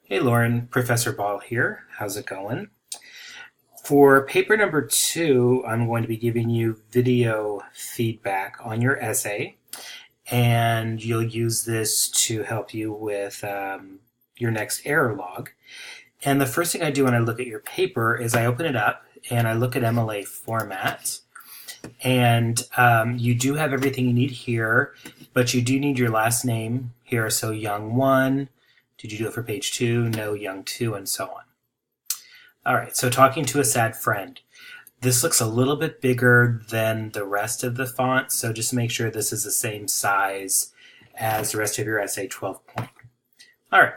Hey Lauren, Professor Ball here. How's it going? For paper number 2, I'm going to be giving you video feedback on your essay, and you'll use this to help you with your next error log. And the first thing I do when I look at your paper is I open it up and I look at MLA format. And you do have everything you need here, but you do need your last name here. So Young 1. Did you do it for page 2? No, Young 2, and so on. All right, so talking to a sad friend. This looks a little bit bigger than the rest of the font, so just make sure this is the same size as the rest of your essay, 12 point. All right,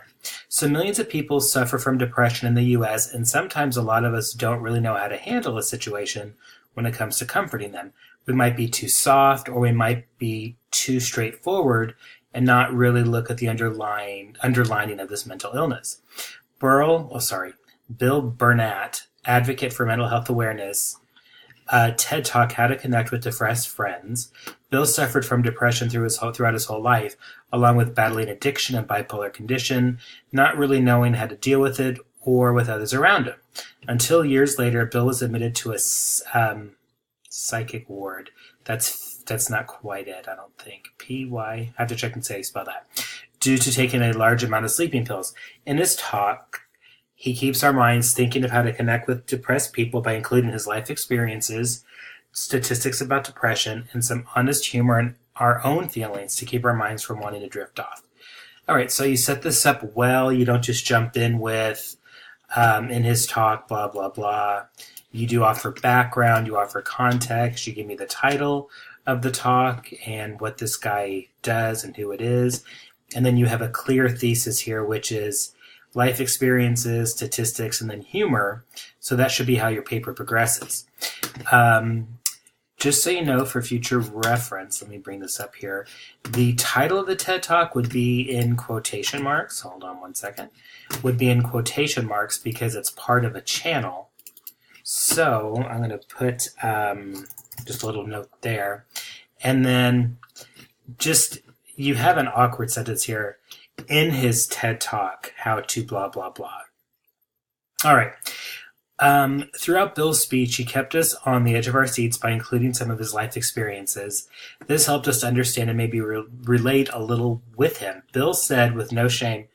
so millions of people suffer from depression in the U.S., and sometimes a lot of us don't really know how to handle a situation when it comes to comforting them. We might be too soft, or we might be too straightforward and not really look at the underlining of this mental illness. Bill Burnett, advocate for mental health awareness, TED Talk, How to Connect with Depressed Friends. Bill suffered from depression throughout his whole life, along with battling addiction and bipolar condition, not really knowing how to deal with it or with others around him. Until years later, Bill was admitted to a psychic ward. That's not quite it, I don't think. I have to check and see how you spell that. Due to taking a large amount of sleeping pills. In his talk, he keeps our minds thinking of how to connect with depressed people by including his life experiences, statistics about depression, and some honest humor and our own feelings to keep our minds from wanting to drift off. All right, so you set this up well. You don't just jump in with, in his talk, blah, blah, blah. You do offer background, you offer context, you give me the title of the talk and what this guy does and who it is. And then you have a clear thesis here, which is life experiences, statistics, and then humor. So that should be how your paper progresses. Just so you know, for future reference, let me bring this up here. The title of the TED Talk would be in quotation marks. Hold on one second. Would be in quotation marks because it's part of a channel. So I'm going to put just a little note there. And then just, you have an awkward sentence here. In his TED Talk, how to blah, blah, blah. All right. Throughout Bill's speech, he kept us on the edge of our seats by including some of his life experiences. This helped us to understand and maybe relate a little with him. Bill said with no shame,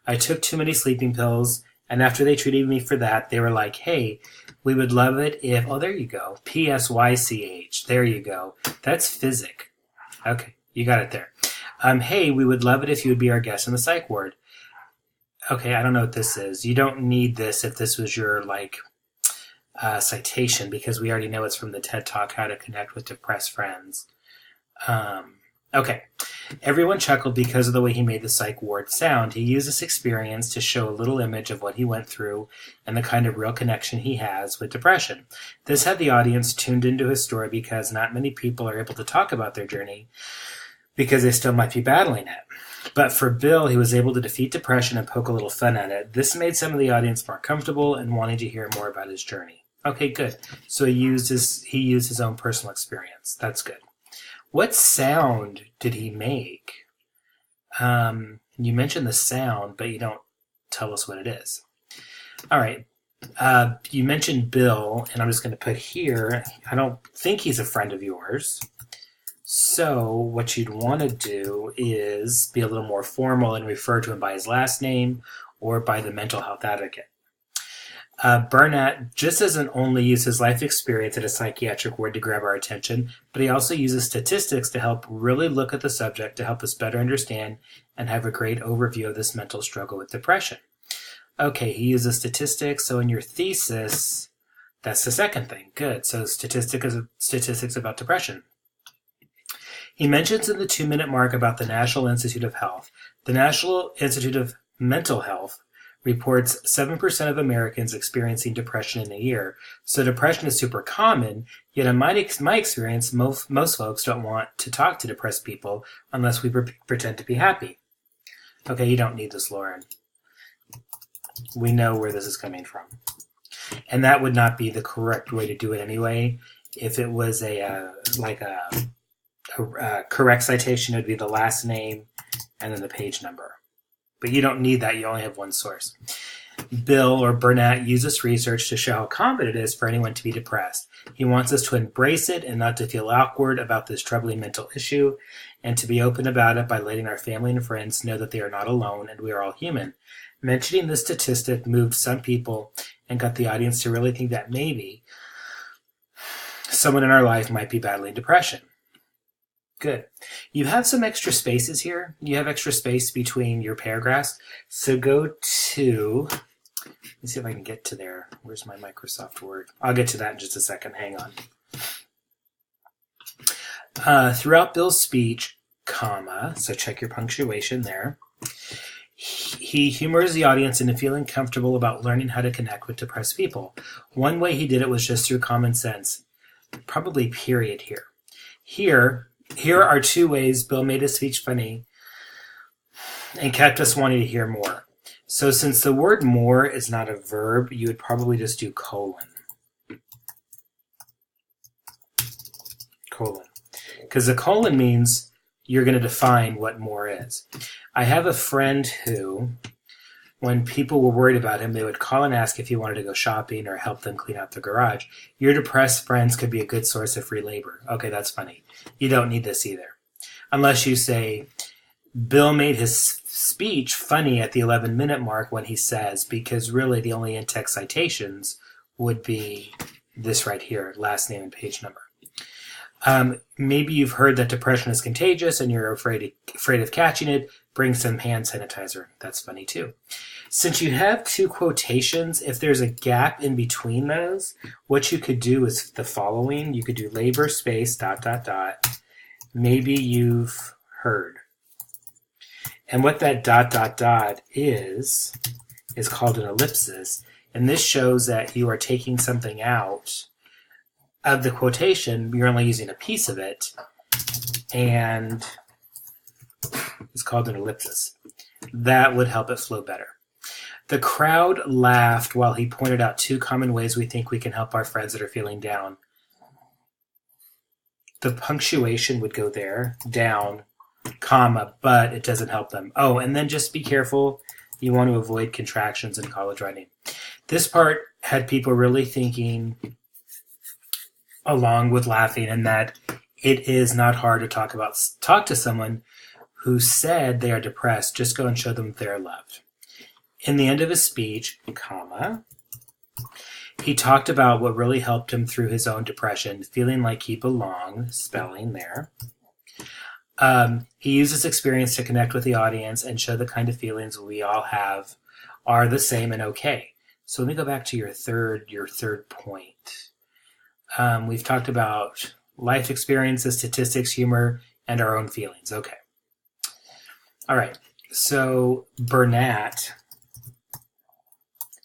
I took too many sleeping pills, and after they treated me for that, they were like, hey, we would love it if, oh, there you go, PSYCH, there you go. That's physic. Okay, you got it there. Hey, we would love it if you would be our guest in the psych ward. Okay, I don't know what this is. You don't need this if this was your, citation, because we already know it's from the TED Talk, How to Connect with Depressed Friends. Okay. Everyone chuckled because of the way he made the psych ward sound. He used this experience to show a little image of what he went through and the kind of real connection he has with depression. This had the audience tuned into his story because not many people are able to talk about their journey because they still might be battling it. But for Bill, he was able to defeat depression and poke a little fun at it. This made some of the audience more comfortable and wanting to hear more about his journey. Okay, good. So he used his own personal experience. That's good. What sound did he make? You mentioned the sound, but you don't tell us what it is. All right. You mentioned Bill, and I'm just going to put here, I don't think he's a friend of yours. So what you'd want to do is be a little more formal and refer to him by his last name or by the mental health advocate. Burnett just doesn't only use his life experience at a psychiatric ward to grab our attention, but he also uses statistics to help really look at the subject to help us better understand and have a great overview of this mental struggle with depression. Okay, he uses statistics, so in your thesis, that's the second thing. Good, so statistics about depression. He mentions in the 2-minute mark about the National Institute of Health. The National Institute of Mental Health reports 7% of Americans experiencing depression in a year. So depression is super common, yet in my experience, most folks don't want to talk to depressed people unless we pretend to be happy. Okay, you don't need this, Lorrin. We know where this is coming from. And that would not be the correct way to do it anyway. If it was a correct citation, it would be the last name and then the page number. But you don't need that. You only have one source. Bill, or Burnett, uses research to show how common it is for anyone to be depressed. He wants us to embrace it and not to feel awkward about this troubling mental issue, and to be open about it by letting our family and friends know that they are not alone and we are all human. Mentioning this statistic moved some people and got the audience to really think that maybe someone in our life might be battling depression. Good. You have some extra spaces here. You have extra space between your paragraphs. So go to, let me see if I can get to there. Where's my Microsoft Word? I'll get to that in just a second. Hang on. Throughout Bill's speech, comma, so check your punctuation there. He humors the audience into feeling comfortable about learning how to connect with depressed people. One way he did it was just through common sense. Probably period here. Here are two ways Bill made his speech funny and kept us wanting to hear more. So since the word more is not a verb, you would probably just do colon. Colon. Because a colon means you're going to define what more is. I have a friend who, when people were worried about him, they would call and ask if he wanted to go shopping or help them clean out the garage. Your depressed friends could be a good source of free labor. Okay, that's funny. You don't need this either. Unless you say, Bill made his speech funny at the 11-minute mark when he says, because really the only in-text citations would be this right here, last name and page number. Maybe you've heard that depression is contagious and you're afraid of catching it. Bring some hand sanitizer. That's funny too. Since you have two quotations, if there's a gap in between those, what you could do is the following. You could do labor space ... Maybe you've heard. And what that ... is called an ellipsis. And this shows that you are taking something out of the quotation. You're only using a piece of it. And it's called an ellipsis. That would help it flow better. The crowd laughed while he pointed out two common ways we think we can help our friends that are feeling down. The punctuation would go there, down, comma, but it doesn't help them. Oh, and then just be careful. You want to avoid contractions in college writing. This part had people really thinking along with laughing, and that it is not hard to talk to someone who said they are depressed. Just go and show them they are loved. In the end of his speech, comma, he talked about what really helped him through his own depression, feeling like he belonged, spelling there. He used his experience to connect with the audience and show the kind of feelings we all have are the same and okay. So let me go back to your third point. We've talked about life experiences, statistics, humor, and our own feelings. Okay. All right. So Burnett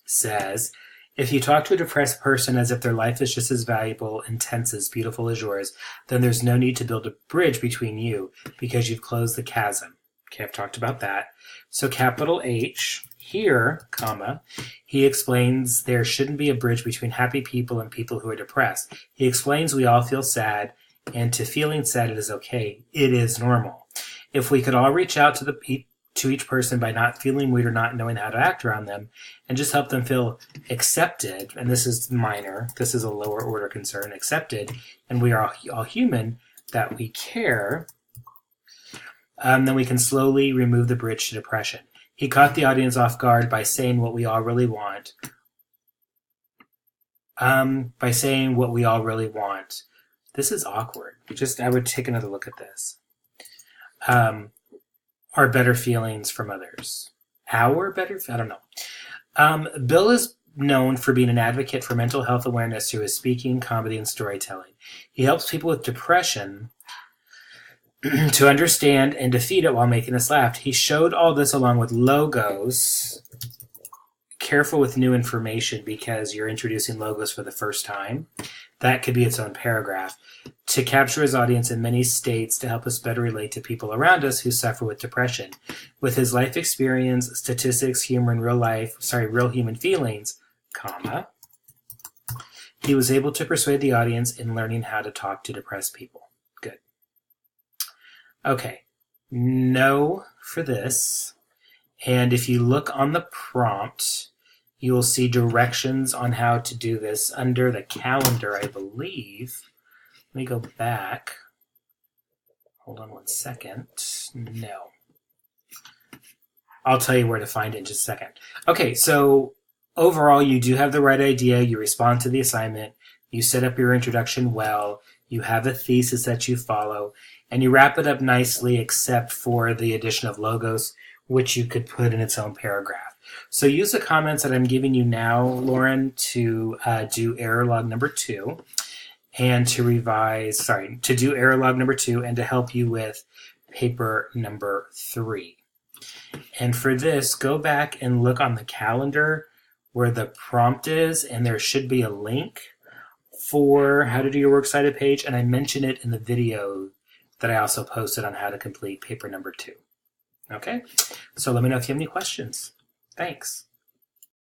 says, if you talk to a depressed person as if their life is just as valuable, intense, as beautiful as yours, then there's no need to build a bridge between you because you've closed the chasm. Okay, I've talked about that. So capital H, here, comma, he explains there shouldn't be a bridge between happy people and people who are depressed. He explains we all feel sad, and to feeling sad it is okay. It is normal. If we could all reach out to each person by not feeling weird or not knowing how to act around them and just help them feel accepted, and this is minor, this is a lower order concern, accepted, and we are all human, that we care, then we can slowly remove the bridge to depression. He caught the audience off guard by saying what we all really want. This is awkward. I would take another look at this. Our better feelings from others. I don't know. Bill is known for being an advocate for mental health awareness through his speaking, comedy, and storytelling. He helps people with depression to understand and defeat it while making us laugh. He showed all this along with logos. Careful with new information because you're introducing logos for the first time. That could be its own paragraph. To capture his audience in many states to help us better relate to people around us who suffer with depression. With his life experience, statistics, humor, and real human feelings, comma, he was able to persuade the audience in learning how to talk to depressed people. Good. Okay. No for this. And if you look on the prompt, you will see directions on how to do this under the calendar, I believe. Let me go back. Hold on one second. No. I'll tell you where to find it in just a second. Okay, so overall, you do have the right idea. You respond to the assignment. You set up your introduction well. You have a thesis that you follow. And you wrap it up nicely except for the addition of logos, which you could put in its own paragraph. So use the comments that I'm giving you now, Lorrin, to do error log number 2 and to do error log number 2 and to help you with paper number 3. And for this, go back and look on the calendar where the prompt is, and there should be a link for how to do your works cited page, and I mention it in the video that I also posted on how to complete paper number 2. Okay? So let me know if you have any questions. Thanks.